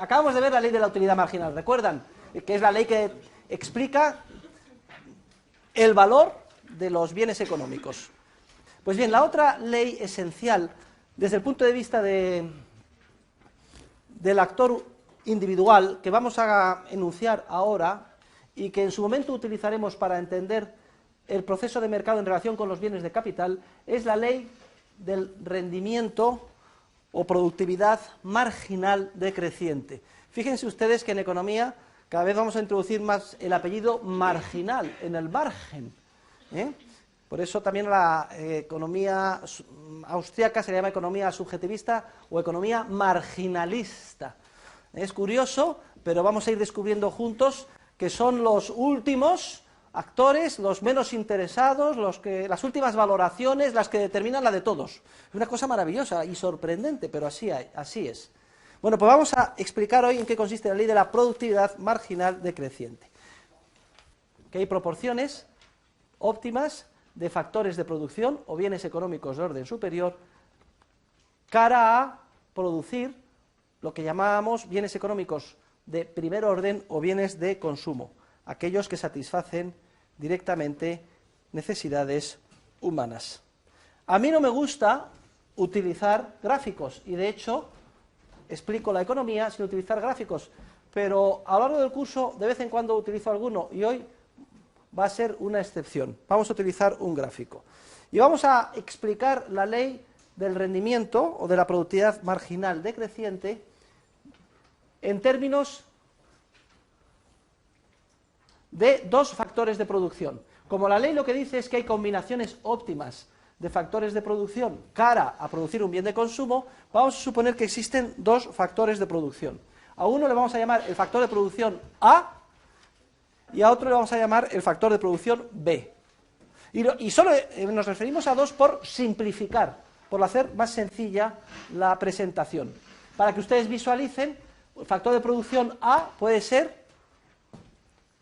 acabamos de ver la ley de la utilidad marginal, ¿recuerdan? Que es la ley que explica el valor de los bienes económicos. Pues bien, la otra ley esencial, desde el punto de vista del actor individual, que vamos a enunciar ahora, y que en su momento utilizaremos para entender el proceso de mercado en relación con los bienes de capital, es la ley del rendimiento o productividad marginal decreciente. Fíjense ustedes que en economía cada vez vamos a introducir más el apellido marginal, en el margen. Por eso también la economía austríaca se llama economía subjetivista o economía marginalista. Es curioso, pero vamos a ir descubriendo juntos que son los últimos actores, los menos interesados, las últimas valoraciones, las que determinan la de todos. Es una cosa maravillosa y sorprendente, pero así es. Bueno, pues vamos a explicar hoy en qué consiste la ley de la productividad marginal decreciente. Que hay proporciones óptimas de factores de producción o bienes económicos de orden superior cara a producir lo que llamábamos bienes económicos de primer orden o bienes de consumo, aquellos que satisfacen directamente necesidades humanas. A mí no me gusta utilizar gráficos y de hecho explico la economía sin utilizar gráficos, pero a lo largo del curso de vez en cuando utilizo alguno y hoy va a ser una excepción. Vamos a utilizar un gráfico y vamos a explicar la ley del rendimiento o de la productividad marginal decreciente en términos de dos factores de producción. Como la ley lo que dice es que hay combinaciones óptimas de factores de producción cara a producir un bien de consumo, vamos a suponer que existen dos factores de producción. A uno le vamos a llamar el factor de producción A y a otro le vamos a llamar el factor de producción B. Y solo nos referimos a dos por simplificar, por hacer más sencilla la presentación. Para que ustedes visualicen, el factor de producción A puede ser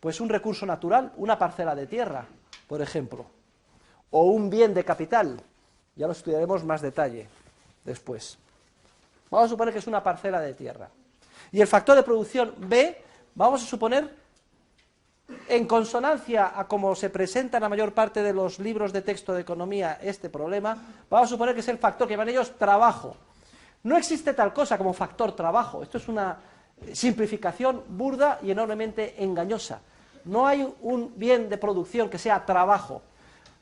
pues un recurso natural, una parcela de tierra, por ejemplo, o un bien de capital. Ya lo estudiaremos más detalle después. Vamos a suponer que es una parcela de tierra. Y el factor de producción B, vamos a suponer, en consonancia a cómo se presenta en la mayor parte de los libros de texto de economía este problema, vamos a suponer que es el factor que llaman ellos trabajo. No existe tal cosa como factor trabajo. Esto es una simplificación burda y enormemente engañosa. No hay un bien de producción que sea trabajo.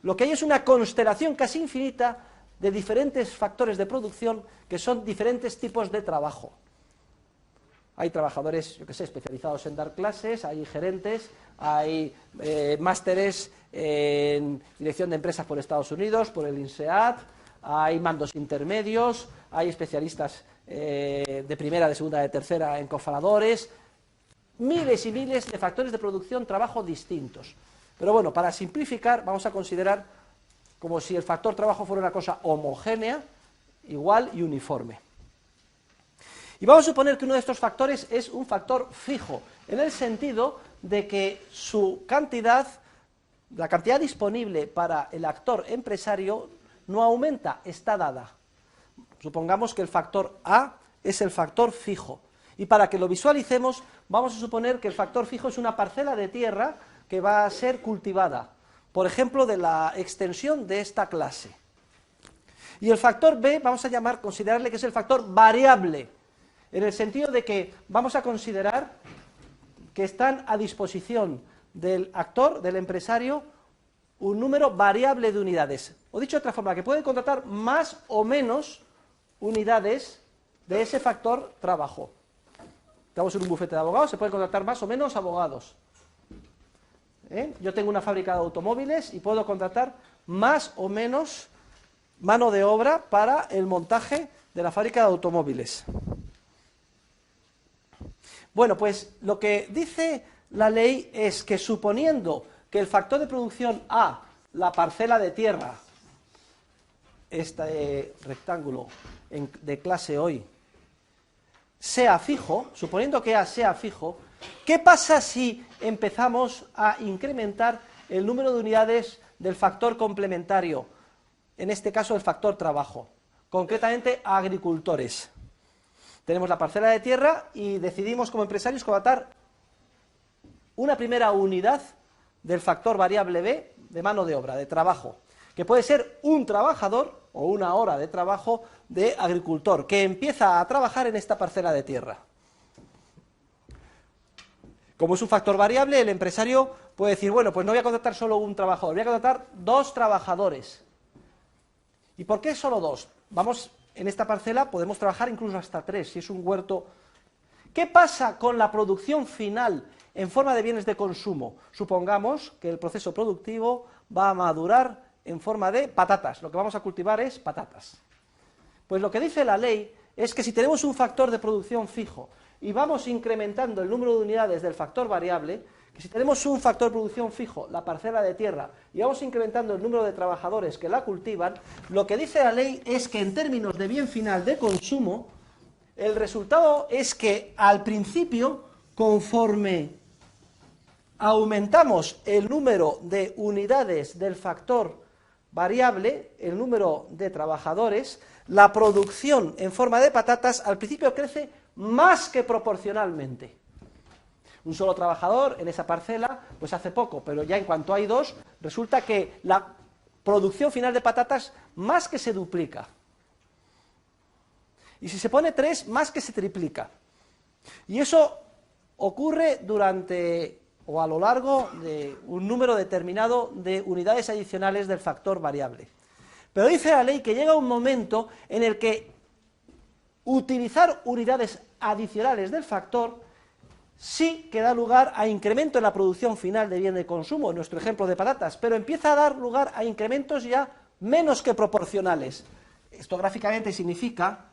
Lo que hay es una constelación casi infinita de diferentes factores de producción que son diferentes tipos de trabajo. Hay trabajadores, yo que sé, especializados en dar clases, hay gerentes, hay másteres en dirección de empresas por Estados Unidos, por el INSEAD, hay mandos intermedios, hay especialistas de primera, de segunda, de tercera en cofaladores, miles y miles de factores de producción, trabajo distintos. Pero bueno, para simplificar, vamos a considerar como si el factor trabajo fuera una cosa homogénea, igual y uniforme. Y vamos a suponer que uno de estos factores es un factor fijo, en el sentido de que su cantidad, la cantidad disponible para el actor empresario, no aumenta, está dada. Supongamos que el factor A es el factor fijo. Y para que lo visualicemos, vamos a suponer que el factor fijo es una parcela de tierra que va a ser cultivada, por ejemplo, de la extensión de esta clase. Y el factor B vamos a considerarle que es el factor variable, en el sentido de que vamos a considerar que están a disposición del actor, del empresario, un número variable de unidades. O dicho de otra forma, que puede contratar más o menos unidades de ese factor trabajo. Estamos en un bufete de abogados, se pueden contratar más o menos abogados. Yo tengo una fábrica de automóviles y puedo contratar más o menos mano de obra para el montaje de la fábrica de automóviles. Bueno, pues lo que dice la ley es que suponiendo que el factor de producción A, la parcela de tierra, este rectángulo de clase hoy, sea fijo, suponiendo que A sea fijo, ¿qué pasa si empezamos a incrementar el número de unidades del factor complementario? En este caso el factor trabajo, concretamente a agricultores. Tenemos la parcela de tierra y decidimos como empresarios contratar una primera unidad del factor variable B de mano de obra, de trabajo, que puede ser un trabajador o una hora de trabajo de agricultor, que empieza a trabajar en esta parcela de tierra. Como es un factor variable, el empresario puede decir, bueno, pues no voy a contratar solo un trabajador, voy a contratar 2 trabajadores. ¿Y por qué solo 2? Vamos, en esta parcela podemos trabajar incluso hasta 3, si es un huerto. ¿Qué pasa con la producción final en forma de bienes de consumo? Supongamos que el proceso productivo va a madurar en forma de patatas, lo que vamos a cultivar es patatas. Pues lo que dice la ley es que si tenemos un factor de producción fijo y vamos incrementando el número de unidades del factor variable, que si tenemos un factor de producción fijo, la parcela de tierra, y vamos incrementando el número de trabajadores que la cultivan, lo que dice la ley es que en términos de bien final de consumo, el resultado es que al principio, conforme aumentamos el número de unidades del factor variable, el número de trabajadores, la producción en forma de patatas al principio crece más que proporcionalmente. Un solo trabajador en esa parcela pues hace poco, pero ya en cuanto hay 2, resulta que la producción final de patatas más que se duplica. Y si se pone 3, más que se triplica. Y eso ocurre durante o a lo largo de un número determinado de unidades adicionales del factor variable. Pero dice la ley que llega un momento en el que utilizar unidades adicionales del factor sí que da lugar a incremento en la producción final de bien de consumo, en nuestro ejemplo de patatas, pero empieza a dar lugar a incrementos ya menos que proporcionales. Esto gráficamente significa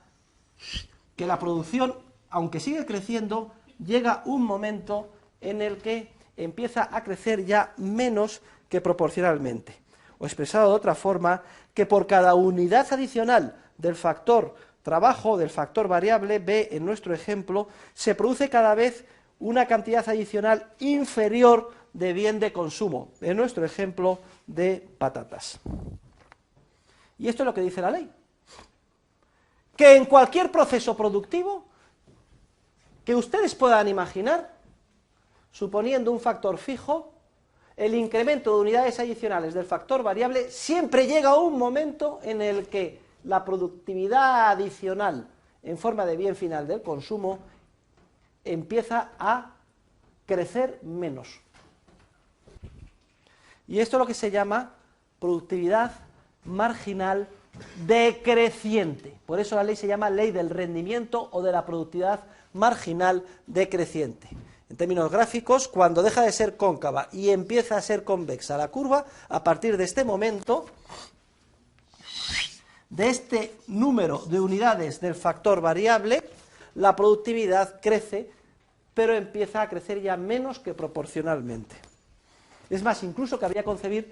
que la producción, aunque sigue creciendo, llega un momento en el que empieza a crecer ya menos que proporcionalmente. O expresado de otra forma, que por cada unidad adicional del factor trabajo, del factor variable B, en nuestro ejemplo, se produce cada vez una cantidad adicional inferior de bien de consumo, en nuestro ejemplo de patatas. Y esto es lo que dice la ley. Que en cualquier proceso productivo que ustedes puedan imaginar, suponiendo un factor fijo, el incremento de unidades adicionales del factor variable siempre llega a un momento en el que la productividad adicional en forma de bien final del consumo empieza a crecer menos. Y esto es lo que se llama productividad marginal decreciente. Por eso la ley se llama ley del rendimiento o de la productividad marginal decreciente. En términos gráficos, cuando deja de ser cóncava y empieza a ser convexa la curva, a partir de este momento, de este número de unidades del factor variable, la productividad crece, pero empieza a crecer ya menos que proporcionalmente. Es más, incluso cabría concebir,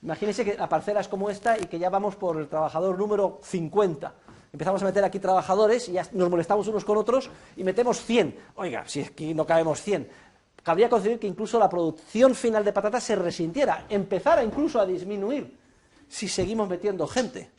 imagínense que la parcela es como esta y que ya vamos por el trabajador número 50. Empezamos a meter aquí trabajadores y ya nos molestamos unos con otros y metemos 100. Oiga, si aquí no cabemos 100. Cabría concebir que incluso la producción final de patatas se resintiera, empezara incluso a disminuir si seguimos metiendo gente.